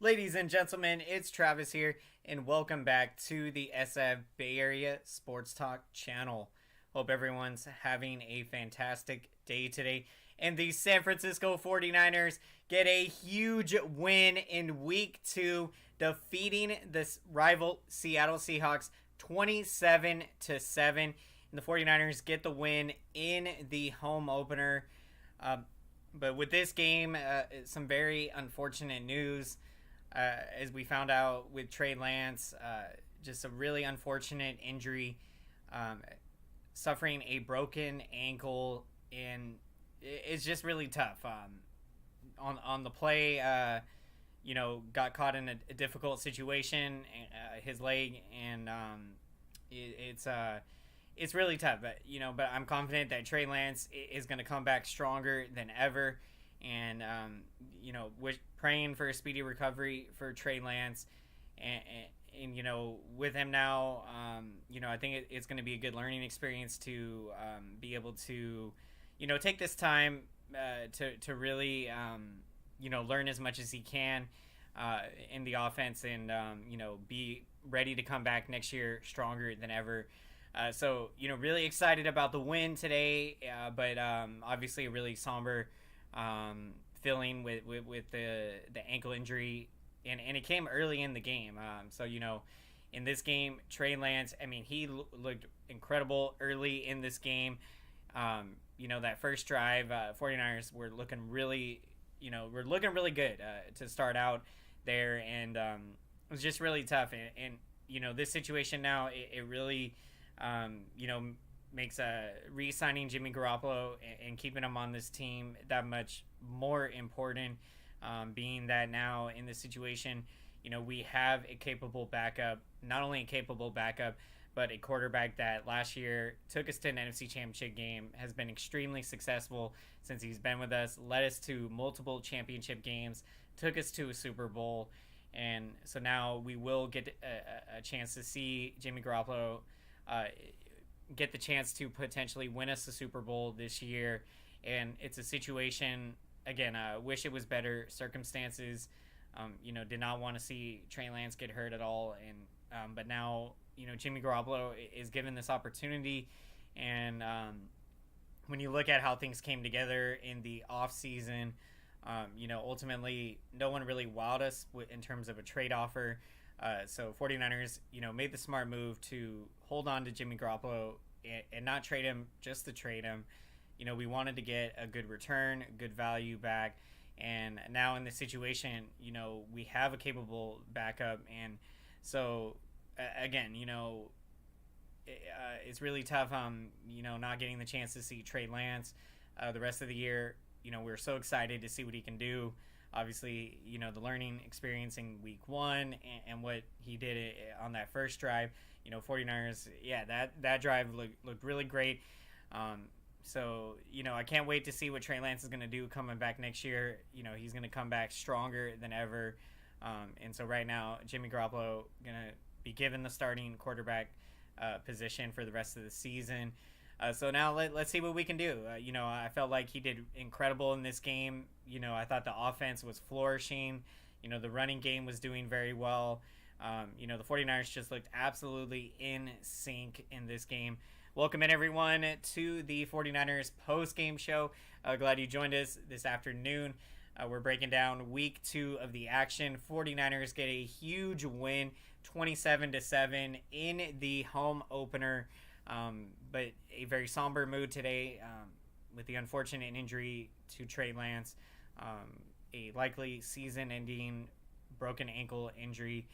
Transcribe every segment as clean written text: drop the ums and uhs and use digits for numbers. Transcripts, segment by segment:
Ladies and gentlemen, it's Travis here, and welcome back to the SF Bay Area SportsTalk channel. Hope everyone's having a fantastic day today. And the San Francisco 49ers get a huge win in Week 2, defeating the rival Seattle Seahawks 27-7. And the 49ers get the win in the home opener. But with this game, some very unfortunate news. As we found out with Trey Lance, just a really unfortunate injury, suffering a broken ankle, and it's just really tough. On the play, got caught in a difficult situation, his leg, and it's really tough. But I'm confident that Trey Lance is going to come back stronger than ever. And praying for a speedy recovery for Trey Lance, and with him now, I think it's going to be a good learning experience to be able to, take this time to really, learn as much as he can in the offense, and be ready to come back next year stronger than ever. So really excited about the win today, but obviously a really somber feeling with the ankle injury, and it came early in the game. In this game, Trey Lance, he looked incredible early in this game. That first drive, 49ers were looking really good to start out there, and it was just really tough. And this situation now, it really, makes re-signing Jimmy Garoppolo and keeping him on this team that much more important, being that now in this situation, we have a capable backup, not only a capable backup, but a quarterback that last year took us to an NFC Championship game, has been extremely successful since he's been with us, led us to multiple championship games, took us to a Super Bowl, and so now we will get a chance to see Jimmy Garoppolo get the chance to potentially win us the Super Bowl this year. And it's a situation, again, I wish it was better circumstances. Did not want to see Trey Lance get hurt at all. And but now, Jimmy Garoppolo is given this opportunity. And when you look at how things came together in the offseason, ultimately no one really wowed us in terms of a trade offer. So 49ers, made the smart move to hold on to Jimmy Garoppolo and not trade him just to trade him. We wanted to get a good return, good value back. And now in this situation, we have a capable backup. And so, again, it's really tough, not getting the chance to see Trey Lance the rest of the year. We're so excited to see what he can do. Obviously, the learning experience in week 1 and what he did on that first drive, 49ers, that drive looked really great. So, I can't wait to see what Trey Lance is going to do coming back next year. He's going to come back stronger than ever. And so right now, Jimmy Garoppolo going to be given the starting quarterback position for the rest of the season. So now let's see what we can do. I felt like he did incredible in this game. I thought the offense was flourishing. The running game was doing very well. The 49ers just looked absolutely in sync in this game. Welcome in, everyone, to the 49ers Postgame Show. Glad you joined us this afternoon. We're breaking down Week 2 of the action. 49ers get a huge win, 27-7 in the home opener. But a very somber mood today with the unfortunate injury to Trey Lance, a likely season-ending broken ankle injury.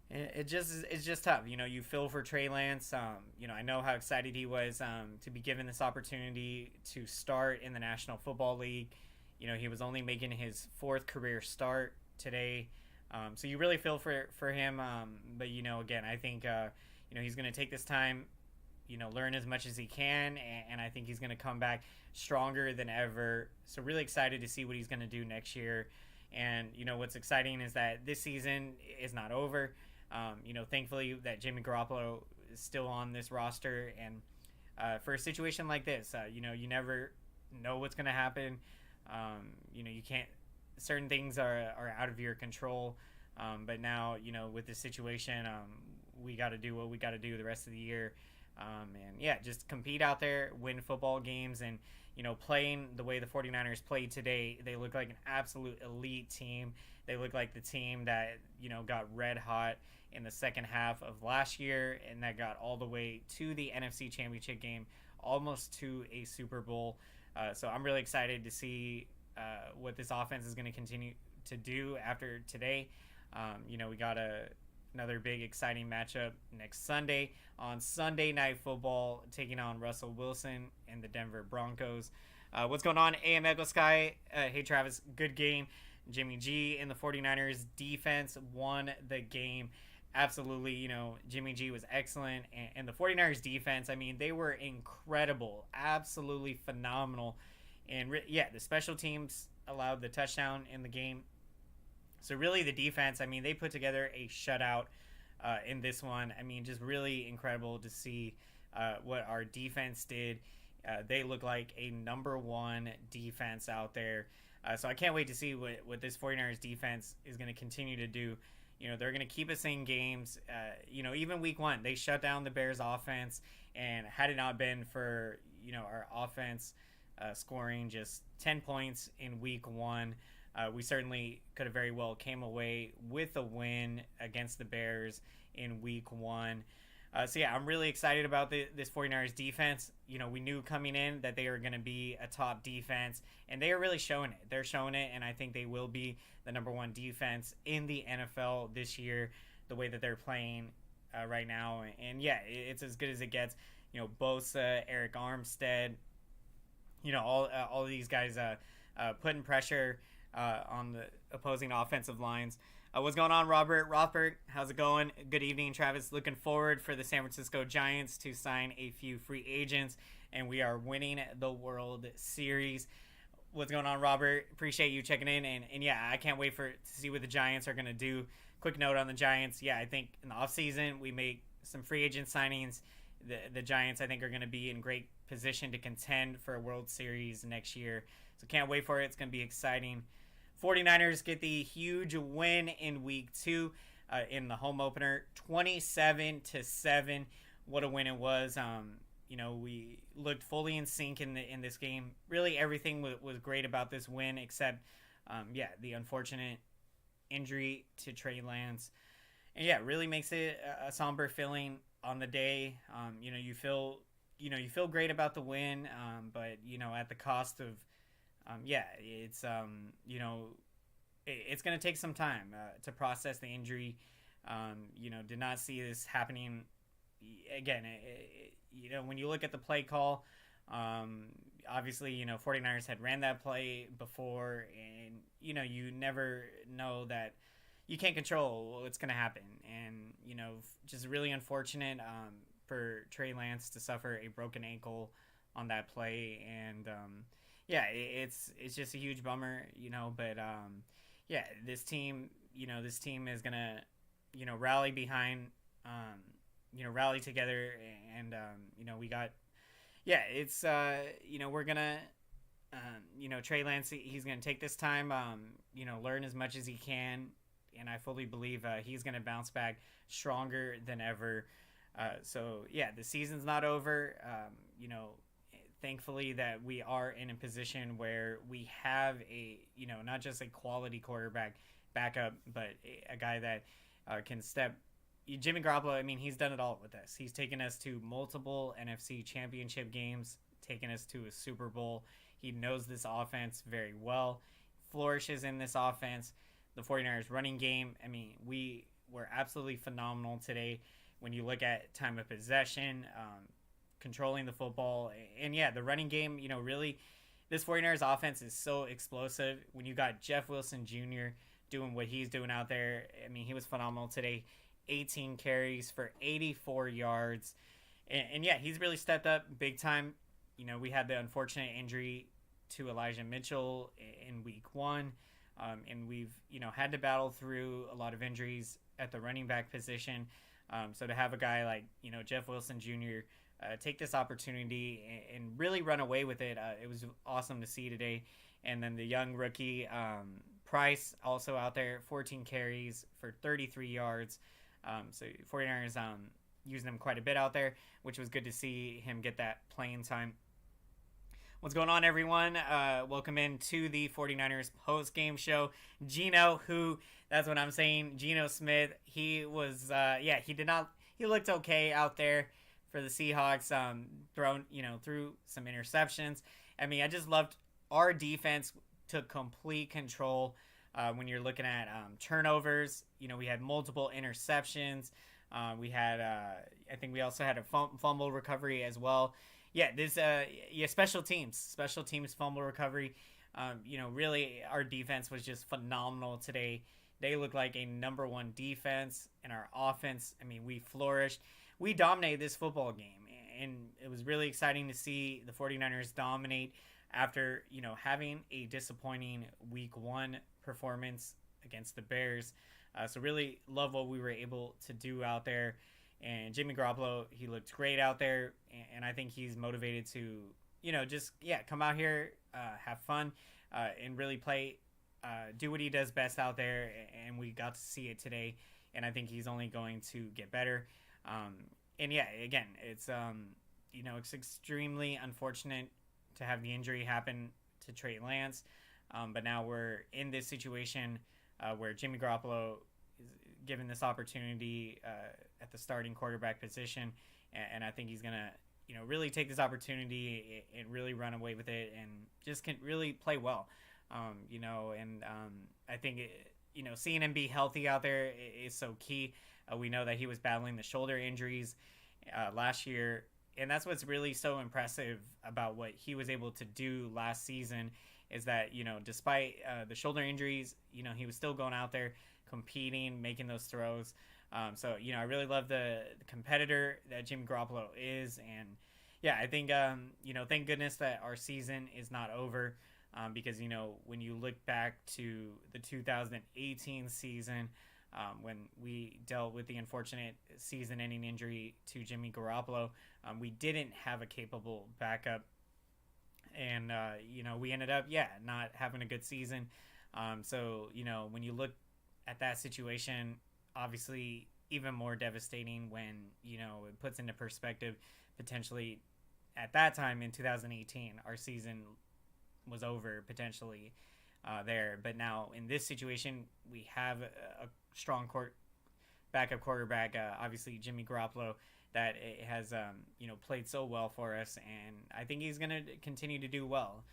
It's just tough. You feel for Trey Lance. I know how excited he was to be given this opportunity to start in the National Football League. He was only making his 4th career start today. So you really feel for him. But, again, I think, he's going to take this time, learn as much as he can, and I think he's going to come back stronger than ever. So really excited to see what he's going to do next year. And, what's exciting is that this season is not over. Thankfully that Jimmy Garoppolo is still on this roster. And for a situation like this, you never know what's going to happen. You can't certain things are out of your control. But now, with the situation, we got to do what we got to do the rest of the year. And yeah, just compete out there, win football games, and, playing the way the 49ers played today, they look like an absolute elite team. They look like the team that, got red hot in the second half of last year and that got all the way to the NFC Championship game, almost to a Super Bowl. So I'm really excited to see what this offense is going to continue to do after today. We got another big exciting matchup next Sunday on Sunday Night Football, taking on Russell Wilson and the Denver Broncos. What's going on, AM Echo Sky? Hey, Travis, good game. Jimmy G and the 49ers defense won the game. Absolutely, Jimmy G was excellent. And the 49ers defense, I mean, they were incredible. Absolutely phenomenal. And, the special teams allowed the touchdown in the game. So, really, the defense, I mean, they put together a shutout in this one. I mean, just really incredible to see what our defense did. They look like a number one defense out there. So I can't wait to see what this 49ers defense is going to continue to do. They're going to keep us in games. Even week one, they shut down the Bears offense. And had it not been for, our offense scoring just 10 points in week one, we certainly could have very well came away with a win against the Bears in week one. I'm really excited about this 49ers defense. We knew coming in that they were going to be a top defense, and they are really showing it. They're showing it, and I think they will be the number one defense in the NFL this year, the way that they're playing right now. And it's as good as it gets. Bosa, Eric Armstead, all of these guys putting pressure on the opposing offensive lines. What's going on, Robert? Robert, how's it going? Good evening, Travis. Looking forward for the San Francisco Giants to sign a few free agents, and we are winning the World Series. What's going on, Robert? Appreciate you checking in, and I can't wait to see what the Giants are going to do. Quick note on the Giants. I think in the offseason we make some free agent signings. The Giants, I think, are going to be in great position to contend for a World Series next year. So can't wait for it. It's going to be exciting. 49ers get the huge win in week 2 in the home opener, 27-7. What a win it was. We looked fully in sync in this game. Really, everything was great about this win except, the unfortunate injury to Trey Lance. And it really makes it a somber feeling on the day. You feel great about the win, but at the cost of it's it's going to take some time to process the injury. Did not see this happening again. When you look at the play call, obviously 49ers had ran that play before, and you never know that. You can't control what's going to happen, and just really unfortunate for Trey Lance to suffer a broken ankle on that play, and it's just a huge bummer, but this team is gonna rally behind, rally together, and we got it's we're gonna Trey Lance, he's gonna take this time, learn as much as he can, and I fully believe he's gonna bounce back stronger than ever. The season's not over. Thankfully that we are in a position where we have a, not just a quality quarterback backup, but a guy that can step. Jimmy Garoppolo, I mean, he's done it all with us. He's taken us to multiple NFC championship games, taken us to a Super Bowl. He knows this offense very well, flourishes in this offense. The 49ers running game, I mean, we were absolutely phenomenal today. When you look at time of possession, controlling the football, and the running game, really, this 49ers offense is so explosive. When you got Jeff Wilson Jr. doing what he's doing out there, I mean, he was phenomenal today. 18 carries for 84 yards, and he's really stepped up big time. We had the unfortunate injury to Elijah Mitchell in week 1, and we've had to battle through a lot of injuries at the running back position. So to have a guy like Jeff Wilson Jr. Take this opportunity and really run away with it, it was awesome to see today. And then the young rookie Price also out there, 14 carries for 33 yards. So 49ers using him quite a bit out there, which was good to see him get that playing time. What's going on, everyone? Welcome in to the 49ers post-game show. Geno, that's what I'm saying, Geno Smith, he was, he looked okay out there for the Seahawks, threw some interceptions. I mean, I just loved our defense took complete control when you're looking at turnovers. We had multiple interceptions. We had, I think we also had a fumble recovery as well. Yeah, special teams fumble recovery. Really, our defense was just phenomenal today. They looked like a number one defense, and our offense, I mean, we flourished. We dominated this football game, and it was really exciting to see the 49ers dominate after, having a disappointing week one performance against the Bears. So really love what we were able to do out there. And Jimmy Garoppolo, he looked great out there, and I think he's motivated to, come out here, have fun, and really play, do what he does best out there, and we got to see it today, and I think he's only going to get better. Again, it's, it's extremely unfortunate to have the injury happen to Trey Lance, but now we're in this situation where Jimmy Garoppolo is given this opportunity at the starting quarterback position, and I think he's gonna really take this opportunity and really run away with it and just can really play well. I think seeing him be healthy out there is so key. We know that he was battling the shoulder injuries last year, and that's what's really so impressive about what he was able to do last season is that despite the shoulder injuries, he was still going out there competing, making those throws. I really love the competitor that Jimmy Garoppolo is. And yeah, I think, thank goodness that our season is not over because, when you look back to the 2018 season, when we dealt with the unfortunate season-ending injury to Jimmy Garoppolo, we didn't have a capable backup. And, we ended up, not having a good season. When you look at that situation, obviously even more devastating when, it puts into perspective potentially at that time in 2018, our season was over potentially there. But now in this situation, we have a strong backup quarterback, obviously Jimmy Garoppolo, that has played so well for us, and I think he's going to continue to do well.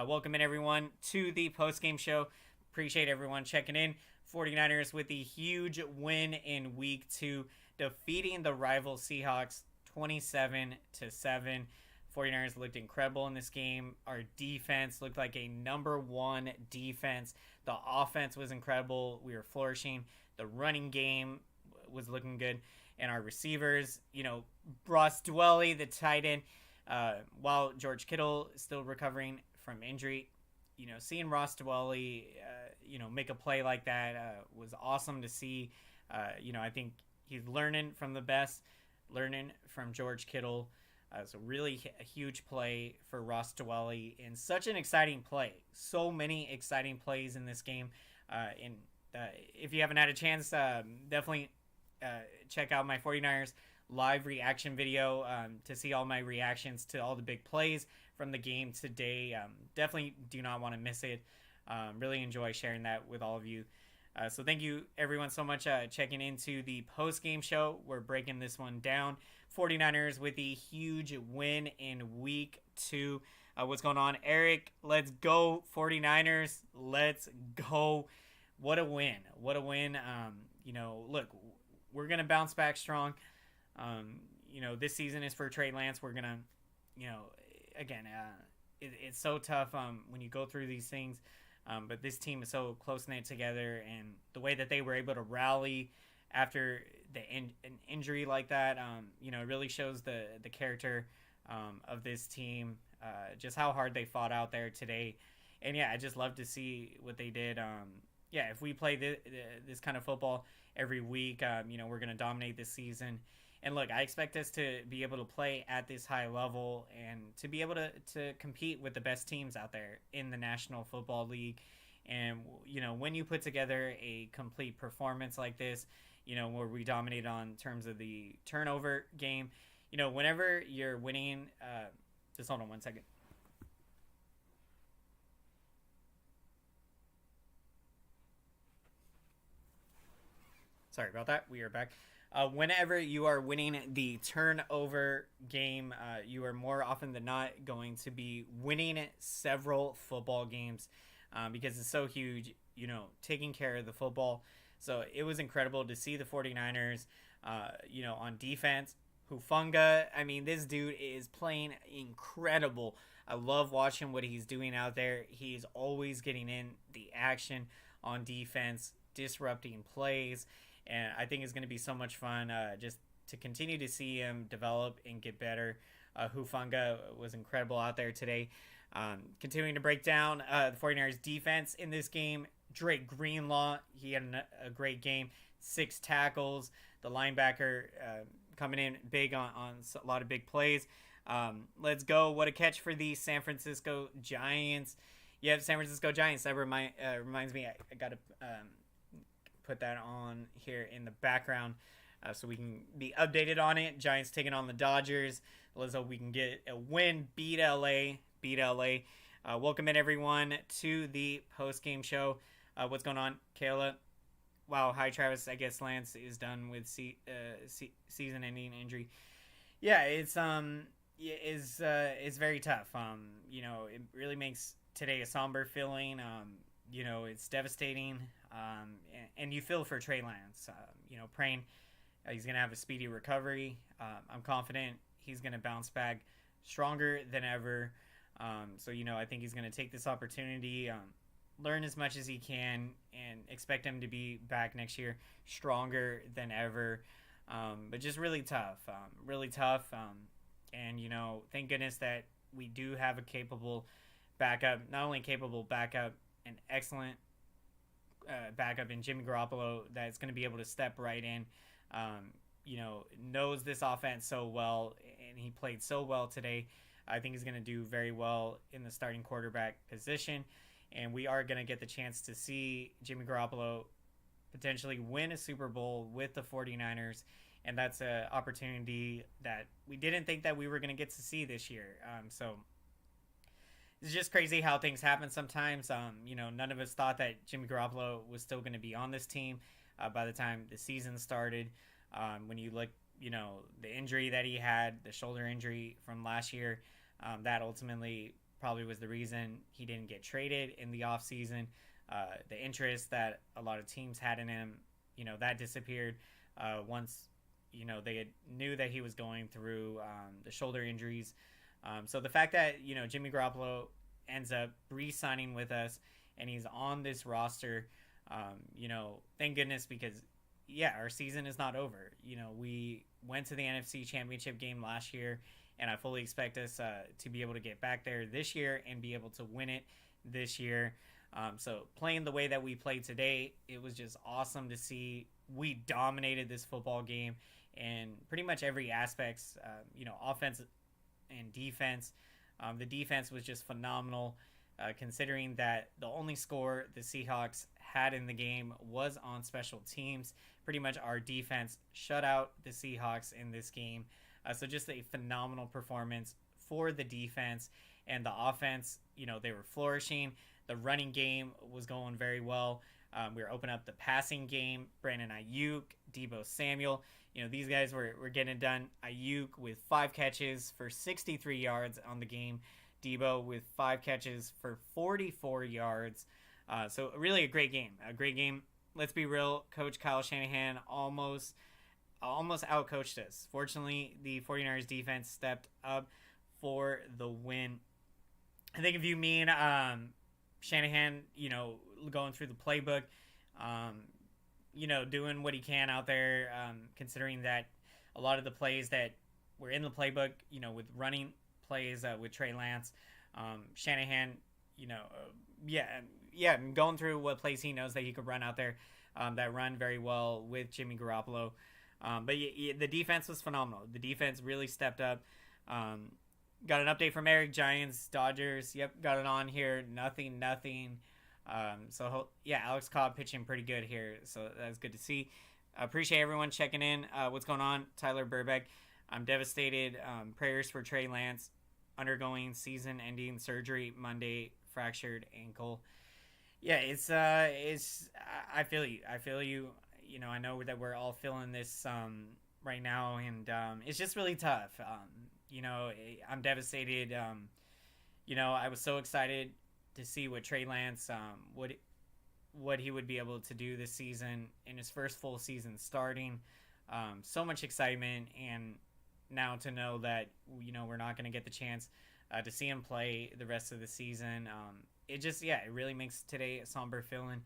Welcome in, everyone, to the postgame show. Appreciate everyone checking in. 49ers with the huge win in week 2, defeating the rival Seahawks 27-7. 49ers looked incredible in this game. Our defense looked like a number one defense. The offense was incredible. We were flourishing. The running game was looking good. And our receivers, Ross Dwelly, the tight end, while George Kittle is still recovering from injury, seeing Ross Dwelly, make a play like that was awesome to see. I think he's learning from the best, learning from George Kittle. So really a huge play for Ross Dwelly and such an exciting play. So many exciting plays in this game. If you haven't had a chance, definitely check out my 49ers live reaction video to see all my reactions to all the big plays from the game today. Definitely do not want to miss it. Really enjoy sharing that with all of you. So thank you everyone so much checking into the post-game show. We're breaking this one down. 49ers with a huge win in week 2. What's going on, Eric? Let's go 49ers. Let's go. What a win. What a win. Look, we're going to bounce back strong. This season is for Trey Lance. We're going to, again, it's so tough when you go through these things. But this team is so close-knit together, and the way that they were able to rally after an injury like that, it really shows the character of this team, just how hard they fought out there today. And, I just love to see what they did. If we play this kind of football every week, we're going to dominate this season. And, look, I expect us to be able to play at this high level and to be able to compete with the best teams out there in the National Football League. And, when you put together a complete performance like this, where we dominate on terms of the turnover game, whenever you're winning, just hold on one second. Sorry about that. We are back. Whenever you are winning the turnover game, you are more often than not going to be winning several football games because it's so huge, taking care of the football. So it was incredible to see the 49ers, on defense. Hufanga, I mean, this dude is playing incredible. I love watching what he's doing out there. He's always getting in the action on defense, disrupting plays. And I think it's going to be so much fun just to continue to see him develop and get better. Hufanga was incredible out there today. Continuing to break down the 49ers defense in this game. Drake Greenlaw, he had a great game. 6 tackles. The linebacker coming in big on a lot of big plays. Let's go. What a catch for the San Francisco Giants. You have San Francisco Giants. That reminds me, I got to put that on here in the background so we can be updated on it. Giants taking on the Dodgers. Let's hope we can get a win. Beat LA. Welcome in, everyone, to the Postgame Show. What's going on, Kayla? Wow, hi, Travis. I guess Lance is done with season-ending injury. Yeah, it's very tough. It really makes today a somber feeling. It's devastating. And you feel for Trey Lance. Praying he's going to have a speedy recovery. I'm confident he's going to bounce back stronger than ever. I think he's going to take this opportunity, learn as much as he can, and expect him to be back next year stronger than ever. But just really tough. And, thank goodness that we do have a capable backup, not only capable backup, an excellent backup in Jimmy Garoppolo that's going to be able to step right in, knows this offense so well, and he played so well today. I think he's going to do very well in the starting quarterback position, and we are going to get the chance to see Jimmy Garoppolo potentially win a Super Bowl with the 49ers, and that's an opportunity that we didn't think that we were going to get to see this year. So it's just crazy how things happen sometimes. None of us thought that Jimmy Garoppolo was still going to be on this team by the time the season started. When you look, the injury that he had, the shoulder injury from last year, that ultimately probably was the reason he didn't get traded in the offseason. The interest that a lot of teams had in him, that disappeared once, they knew that he was going through the shoulder injuries. So the fact that, Jimmy Garoppolo ends up re-signing with us and he's on this roster, thank goodness, because, our season is not over. We went to the NFC Championship game last year, and I fully expect us to be able to get back there this year and be able to win it this year. So playing the way that we played today, it was just awesome to see. We dominated this football game in pretty much every aspect, offense and defense. The defense was just phenomenal, considering that the only score the Seahawks had in the game was on special teams. Pretty much our defense shut out the Seahawks in this game. So just a phenomenal performance for the defense. And the offense, they were flourishing. The running game was going very well. We were opening up the passing game. Brandon Ayuk, Deebo Samuel. These guys were getting it done. Ayuk with 5 catches for 63 yards on the game. Deebo with 5 catches for 44 yards. So really a great game. Let's be real. Coach Kyle Shanahan almost outcoached us. Fortunately, the 49ers defense stepped up for the win. I think if you mean Shanahan, going through the playbook, doing what he can out there, considering that a lot of the plays that were in the playbook, with running plays with Trey Lance, Shanahan, going through what plays he knows that he could run out there, that run very well with Jimmy Garoppolo. But the defense was phenomenal. The defense really stepped up. Got an update from Eric. Giants, Dodgers. Yep, got it on here. Nothing. Alex Cobb pitching pretty good here, so that's good to see. Appreciate everyone checking in. What's going on? Tyler Burbeck. I'm devastated. Prayers for Trey Lance, undergoing season-ending surgery Monday, fractured ankle. Yeah, it's I feel you. I feel you. You know, I know that we're all feeling this right now, and it's just really tough. I'm devastated. I was so excited to see what Trey Lance what he would be able to do this season in his first full season starting. So much excitement, and now to know that we're not going to get the chance to see him play the rest of the season. It really makes today a somber feeling.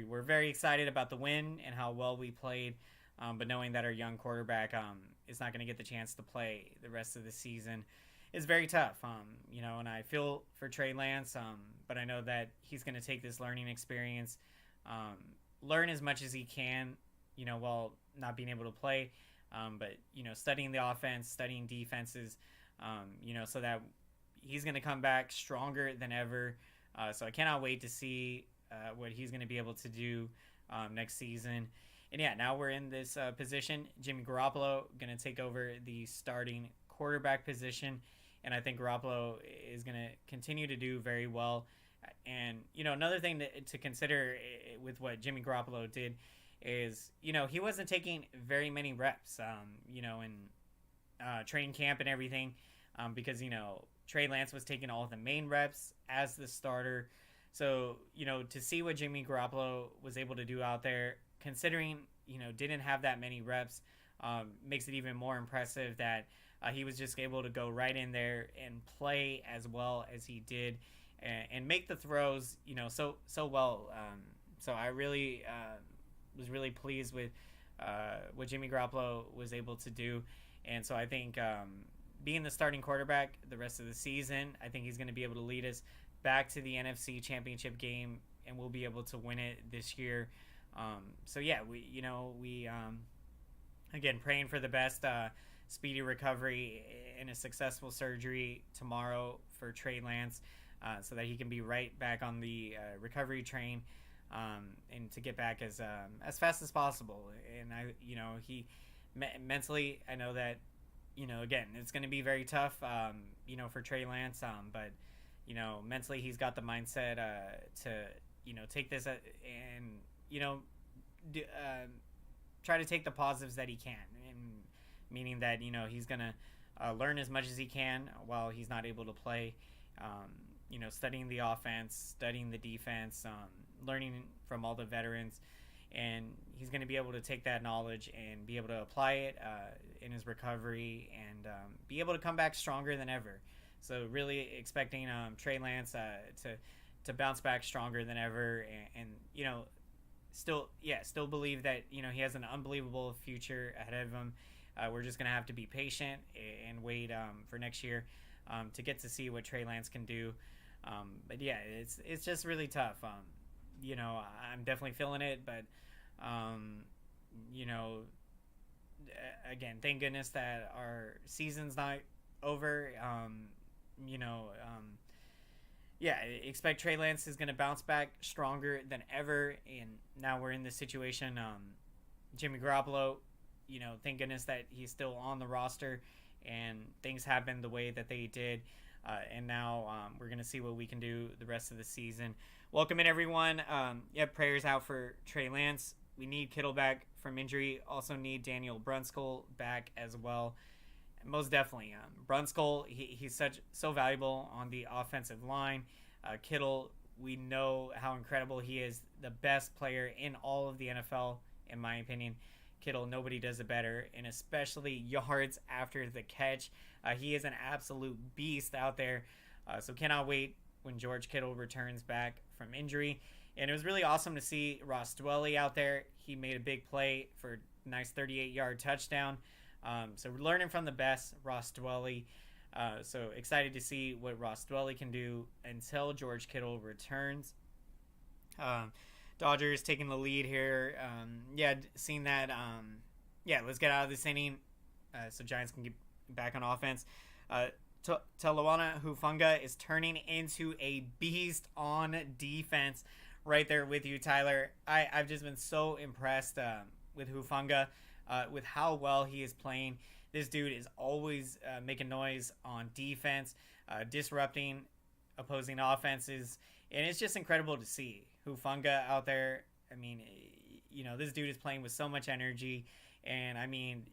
We're very excited about the win and how well we played, but knowing that our young quarterback is not going to get the chance to play the rest of the season is very tough. And I feel for Trey Lance, but I know that he's going to take this learning experience, learn as much as he can, while not being able to play, but studying the offense, studying defenses, so that he's going to come back stronger than ever. So I cannot wait to see what he's going to be able to do next season. And now we're in this position. Jimmy Garoppolo going to take over the starting quarterback position, and I think Garoppolo is going to continue to do very well. And another thing to consider with what Jimmy Garoppolo did is he wasn't taking very many reps in training camp and everything, because Trey Lance was taking all of the main reps as the starter. So to see what Jimmy Garoppolo was able to do out there, considering didn't have that many reps, makes it even more impressive that he was just able to go right in there and play as well as he did, and make the throws so well. So I really was really pleased with what Jimmy Garoppolo was able to do. And so I think being the starting quarterback the rest of the season, I think he's going to be able to lead us back to the NFC Championship game, and we'll be able to win it this year. We again, praying for the best speedy recovery and a successful surgery tomorrow for Trey Lance, so that he can be right back on the recovery train, and to get back as fast as possible. And he mentally, I know that again, it's going to be very tough for Trey Lance, but mentally he's got the mindset to take this and try to take the positives that he can, and meaning that he's gonna learn as much as he can while he's not able to play, studying the offense, studying the defense, learning from all the veterans, and he's going to be able to take that knowledge and be able to apply it in his recovery, and be able to come back stronger than ever. So really expecting Trey Lance to bounce back stronger than ever, and still believe that he has an unbelievable future ahead of him. We're just gonna have to be patient and wait for next year to get to see what Trey Lance can do. But yeah, it's just really tough. I'm definitely feeling it, but again, thank goodness that our season's not over. Expect Trey Lance is going to bounce back stronger than ever, and now we're in this situation. Jimmy Garoppolo, thank goodness that he's still on the roster, and things happened the way that they did, and now we're going to see what we can do the rest of the season. Welcome in, everyone. Prayers out for Trey Lance. We need Kittle back from injury. Also need Daniel Brunskill back as well. Most definitely. Brunskill, he's so valuable on the offensive line. Kittle, we know how incredible he is. The best player in all of the NFL, in my opinion. Kittle, nobody does it better, and especially yards after the catch. He is an absolute beast out there. So cannot wait when George Kittle returns back from injury. And it was really awesome to see Ross Dwelley out there. He made a big play for a nice 38-yard touchdown. So we're learning from the best, Ross Dwelley. So excited to see what Ross Dwelley can do until George Kittle returns. Dodgers taking the lead here. Seeing that. Let's get out of this inning so Giants can get back on offense. Talawana Hufunga is turning into a beast on defense. Right there with you, Tyler. I've just been so impressed with Hufunga, with how well he is playing. This dude is always making noise on defense, disrupting opposing offenses, and it's just incredible to see Hufunga out there. I mean, this dude is playing with so much energy, and I mean,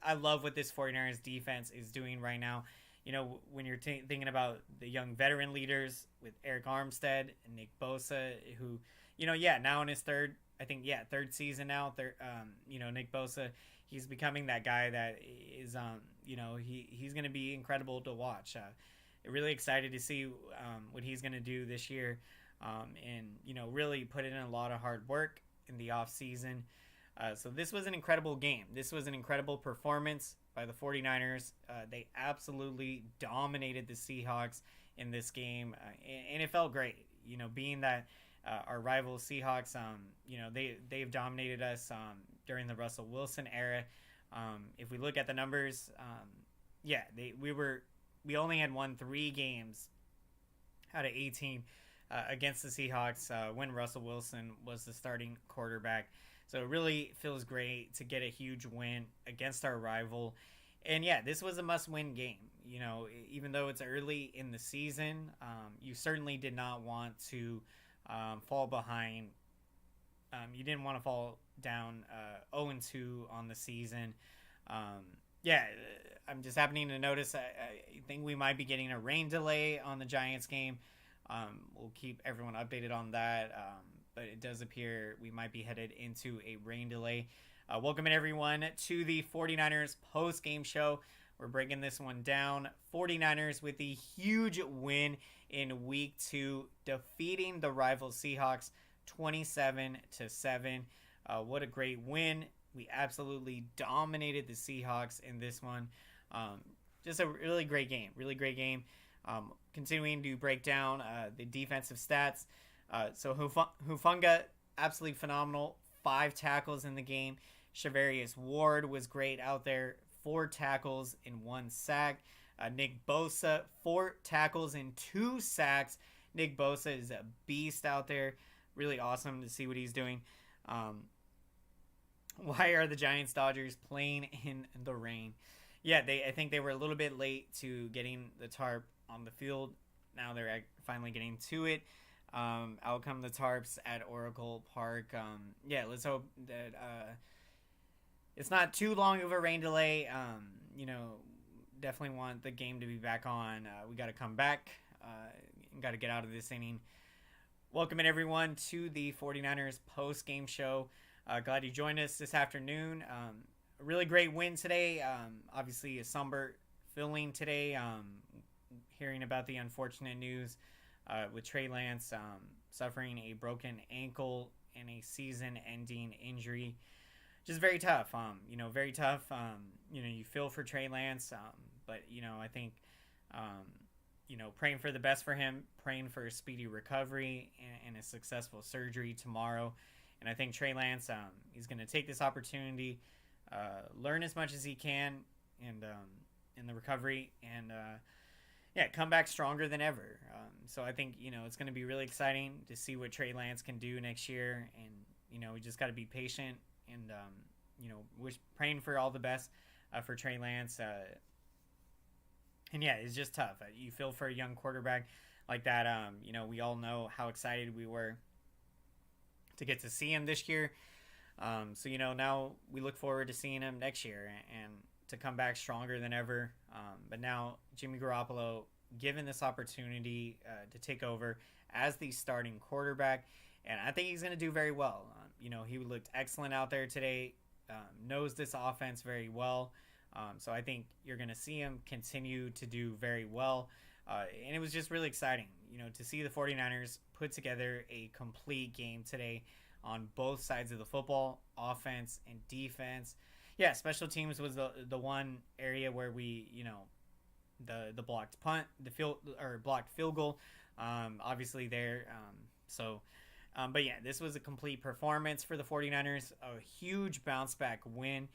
I love what this 49ers defense is doing right now. When you're thinking about the young veteran leaders with Eric Armstead and Nick Bosa, who, now in his third season now. Nick Bosa, he's becoming that guy that is, he's going to be incredible to watch. Really excited to see what he's going to do this year, and really put in a lot of hard work in the off season. So this was an incredible game. This was an incredible performance by the 49ers. They absolutely dominated the Seahawks in this game, and it felt great. Being that our rival Seahawks, they've dominated us during the Russell Wilson era. If we look at the numbers, we only had won 3 games out of 18 against the Seahawks when Russell Wilson was the starting quarterback. So it really feels great to get a huge win against our rival. And this was a must-win game. Even though it's early in the season, you certainly did not want to fall behind. You didn't want to fall down 0-2 on the season. I'm just happening to notice I think we might be getting a rain delay on the Giants game. We'll keep everyone updated on that. But it does appear we might be headed into a rain delay. Welcome everyone to the 49ers post-game show. We're breaking this one down. 49ers with the huge win in week 2, defeating the rival Seahawks 27-7. What a great win. We absolutely dominated the Seahawks in this one. Just a really great game. Really great game. Continuing to break down the defensive stats. So Hufunga, absolutely phenomenal. 5 tackles in the game. Charvarius Ward was great out there. 4 tackles and 1 sack. Nick Bosa, 4 tackles and 2 sacks. Nick Bosa is a beast out there. Really awesome to see what he's doing. Why are the Giants-Dodgers playing in the rain? I think they were a little bit late to getting the tarp on the field. Now they're finally getting to it. Out come the tarps at Oracle Park. Let's hope that it's not too long of a rain delay. Definitely want the game to be back on. We got to come back. Got to get out of this inning. Welcome in everyone to the 49ers post-game show. Glad you joined us this afternoon. A really great win today. Obviously a somber feeling today. Hearing about the unfortunate news with Trey Lance suffering a broken ankle and a season-ending injury. Just very tough. Very tough. You feel for Trey Lance, but I think praying for the best for him, praying for a speedy recovery and a successful surgery tomorrow. And I think Trey Lance, he's going to take this opportunity, learn as much as he can, and in the recovery, and come back stronger than ever. So I think it's going to be really exciting to see what Trey Lance can do next year, and we just got to be patient and praying for all the best for Trey Lance. It's just tough. You feel for a young quarterback like that. We all know how excited we were to get to see him this year. Now we look forward to seeing him next year and to come back stronger than ever. But now Jimmy Garoppolo given this opportunity to take over as the starting quarterback, and I think he's going to do very well. He looked excellent out there today, knows this offense very well. So I think you're going to see him continue to do very well. And it was just really exciting, to see the 49ers put together a complete game today on both sides of the football, offense and defense. Special teams was the one area where we, the blocked punt, blocked field goal, obviously there. This was a complete performance for the 49ers, a huge bounce back win.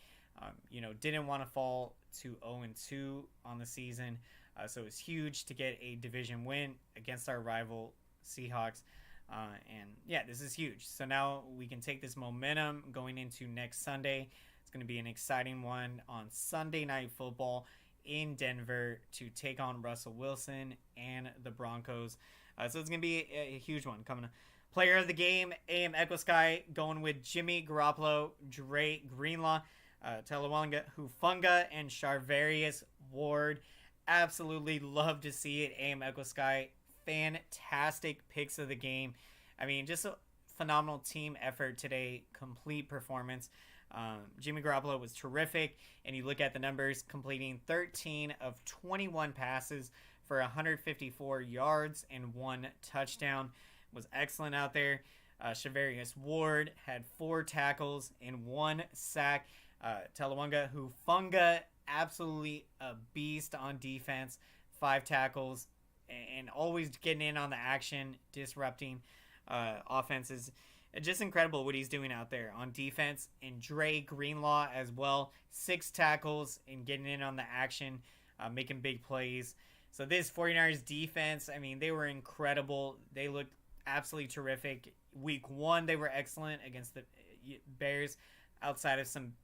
Didn't want to fall to 0-2 on the season. So it's huge to get a division win against our rival Seahawks. And yeah, this is huge. So now we can take this momentum going into next Sunday. It's going to be an exciting one on Sunday Night Football in Denver to take on Russell Wilson and the Broncos. So it's going to be a huge one coming up. Player of the game, AM Echo Sky, going with Jimmy Garoppolo, Dre Greenlaw, Talawanga Hufanga, and Charvarius Ward. Absolutely love to see it. AM Echo Sky, fantastic picks of the game. I mean, just a phenomenal team effort today. Complete performance. Jimmy Garoppolo was terrific, and you look at the numbers, completing 13 of 21 passes for 154 yards and 1 touchdown. Was excellent out there. Charvarius Ward had 4 tackles and 1 sack. Talawanga Hufanga, absolutely a beast on defense. 5 tackles and always getting in on the action, disrupting offenses. Just incredible what he's doing out there on defense. And Dre Greenlaw as well. 6 tackles and getting in on the action, making big plays. So this 49ers defense, I mean, they were incredible. They looked absolutely terrific. Week 1, they were excellent against the Bears outside of some,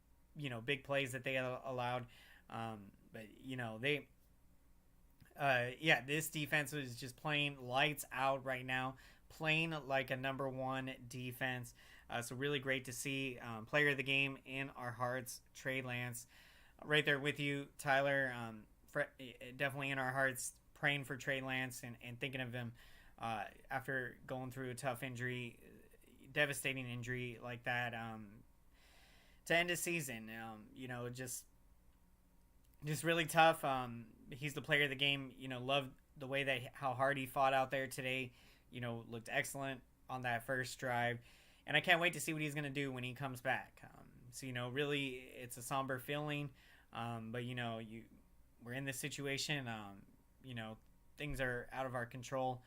big plays that they allowed. But, this defense was just playing lights out right now, playing like a number 1 defense. So really great to see. Player of the game in our hearts, Trey Lance. Right there with you, Tyler. Definitely in our hearts, praying for Trey Lance and thinking of him after going through a tough injury, devastating injury like that to end his season. Just really tough. He's the player of the game. Loved the way that how hard he fought out there today. Looked excellent on that first drive, and I can't wait to see what he's going to do when he comes back. Really, it's a somber feeling, but we're in this situation. Things are out of our control.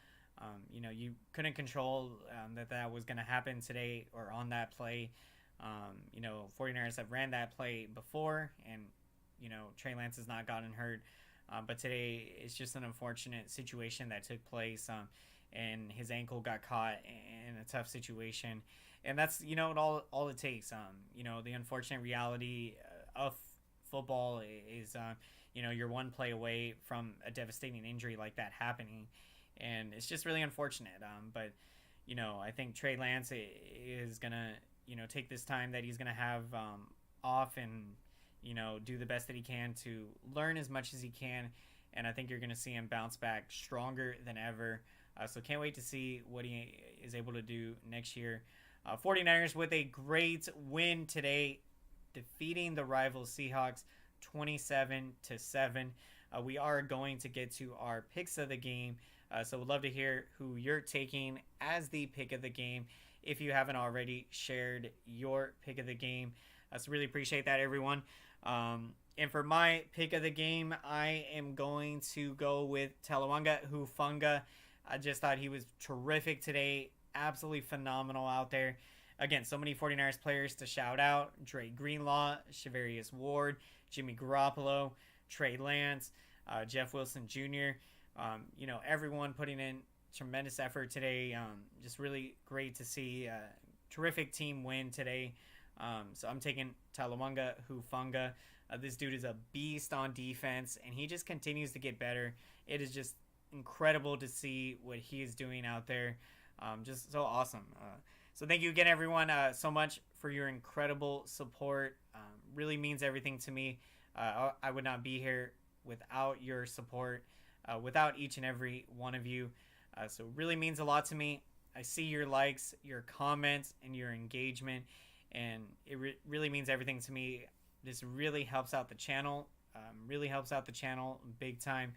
You couldn't control that was going to happen today or on that play. 49ers have ran that play before, and Trey Lance has not gotten hurt. But today it's just an unfortunate situation that took place, and his ankle got caught in a tough situation. And that's, all it takes. The unfortunate reality of football is, you're one play away from a devastating injury like that happening. And it's just really unfortunate. But I think Trey Lance is going to, take this time that he's going to have off and, do the best that he can to learn as much as he can. And I think you're going to see him bounce back stronger than ever. So can't wait to see what he is able to do next year. 49ers with a great win today, defeating the rival Seahawks 27-7. We are going to get to our picks of the game. So we'd love to hear who you're taking as the pick of the game if you haven't already shared your pick of the game. So really appreciate that, everyone. And for my pick of the game, I am going to go with Talawanga Hufanga. I just thought he was terrific today. Absolutely phenomenal out there. Again, so many 49ers players to shout out. Dre Greenlaw, Charvarius Ward, Jimmy Garoppolo, Trey Lance, Jeff Wilson Jr. Everyone putting in tremendous effort today. Just really great to see a terrific team win today. So I'm taking Talawanga Hufanga. This dude is a beast on defense, and he just continues to get better. It is just incredible to see what he is doing out there. Just so awesome. So thank you again, everyone, so much for your incredible support. Really means everything to me. I would not be here without your support, without each and every one of you. So it really means a lot to me. I see your likes, your comments, and your engagement, and it really means everything to me. This really helps out the channel, big time.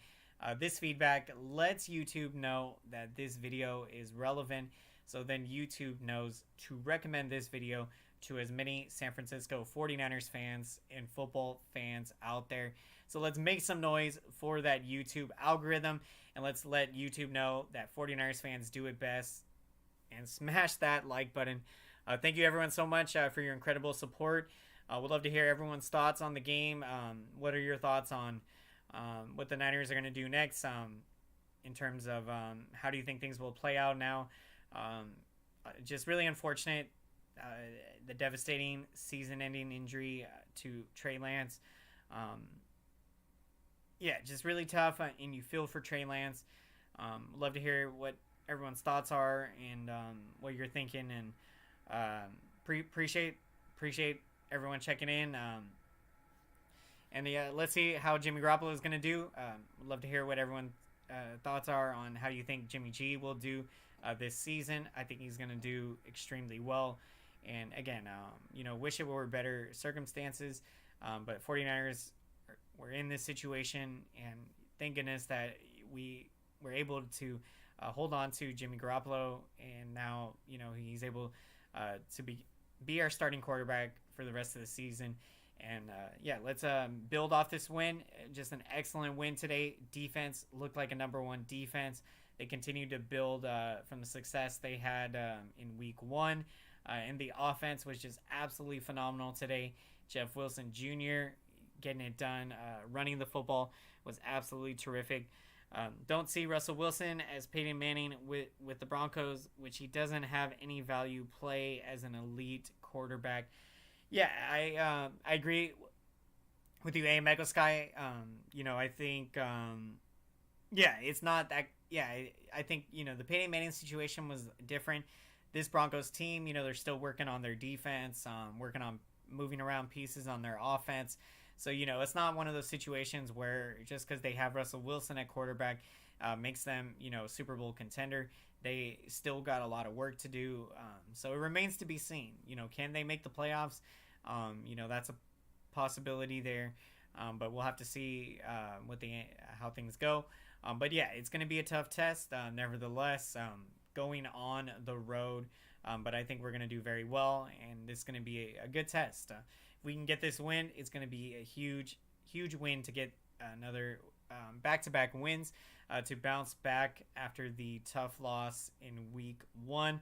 This feedback lets YouTube know that this video is relevant, so then YouTube knows to recommend this video to as many San Francisco 49ers fans and football fans out there. So let's make some noise for that YouTube algorithm, and let's let YouTube know that 49ers fans do it best, and smash that like button. Thank you, everyone, so much for your incredible support. We'd love to hear everyone's thoughts on the game. What are your thoughts on what the Niners are going to do next in terms of how do you think things will play out now. Just really unfortunate, the devastating season-ending injury to Trey Lance. Yeah, just really tough, and you feel for Trey Lance. Love to hear what everyone's thoughts are and what you're thinking, and appreciate everyone checking in. And let's see how Jimmy Garoppolo is going to do. Love to hear what everyone's thoughts are on how you think Jimmy G will do this season. I think he's going to do extremely well. And again, wish it were better circumstances. But 49ers were in this situation, and thank goodness that we were able to hold on to Jimmy Garoppolo, and now he's able to be our starting quarterback for the rest of the season. And let's build off this win. Just an excellent win today. Defense looked like a number one defense. They continued to build from the success they had in week one. And the offense was just absolutely phenomenal today. Jeff Wilson Jr. getting it done, running the football was absolutely terrific. Don't see Russell Wilson as Peyton Manning with the Broncos, which he doesn't have any value play as an elite quarterback. Yeah, I agree with you, Mego Sky. I think, it's not that. Yeah, I think the Peyton Manning situation was different. This Broncos team, they're still working on their defense, working on moving around pieces on their offense. So, it's not one of those situations where just because they have Russell Wilson at quarterback makes them, Super Bowl contender. They still got a lot of work to do. So it remains to be seen. Can they make the playoffs? That's a possibility there. But we'll have to see how things go. But yeah, it's going to be a tough test. Nevertheless, going on the road. But I think we're going to do very well, and this is going to be a good test. If we can get this win, it's going to be a huge, huge win to get another back-to-back wins to bounce back after the tough loss in week one.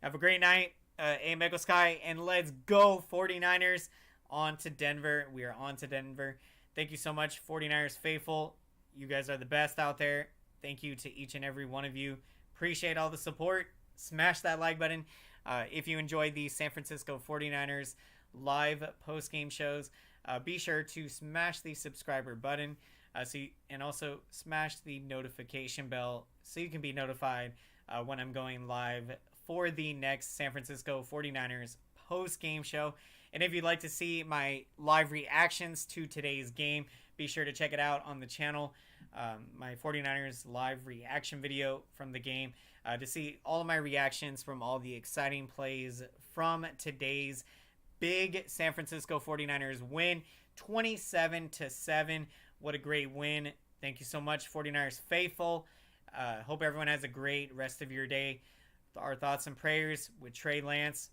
Have a great night, Mego Sky, and let's go 49ers on to Denver. We are on to Denver. Thank you so much, 49ers faithful. You guys are the best out there. Thank you to each and every one of you. Appreciate all the support. Smash that like button. If you enjoyed the San Francisco 49ers live post-game shows, be sure to smash the subscriber button and also smash the notification bell so you can be notified when I'm going live for the next San Francisco 49ers post-game show. And if you'd like to see my live reactions to today's game, be sure to check it out on the channel. My 49ers live reaction video from the game to see all of my reactions from all the exciting plays from today's big San Francisco 49ers win, 27-7. What a great win. Thank you so much, 49ers faithful. Hope everyone has a great rest of your day. Our thoughts and prayers with Trey Lance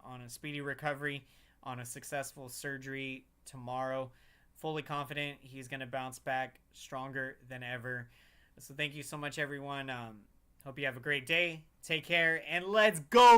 on a speedy recovery, on a successful surgery tomorrow. Fully confident he's going to bounce back stronger than ever. So thank you so much, everyone. Hope you have a great day. Take care, and let's go!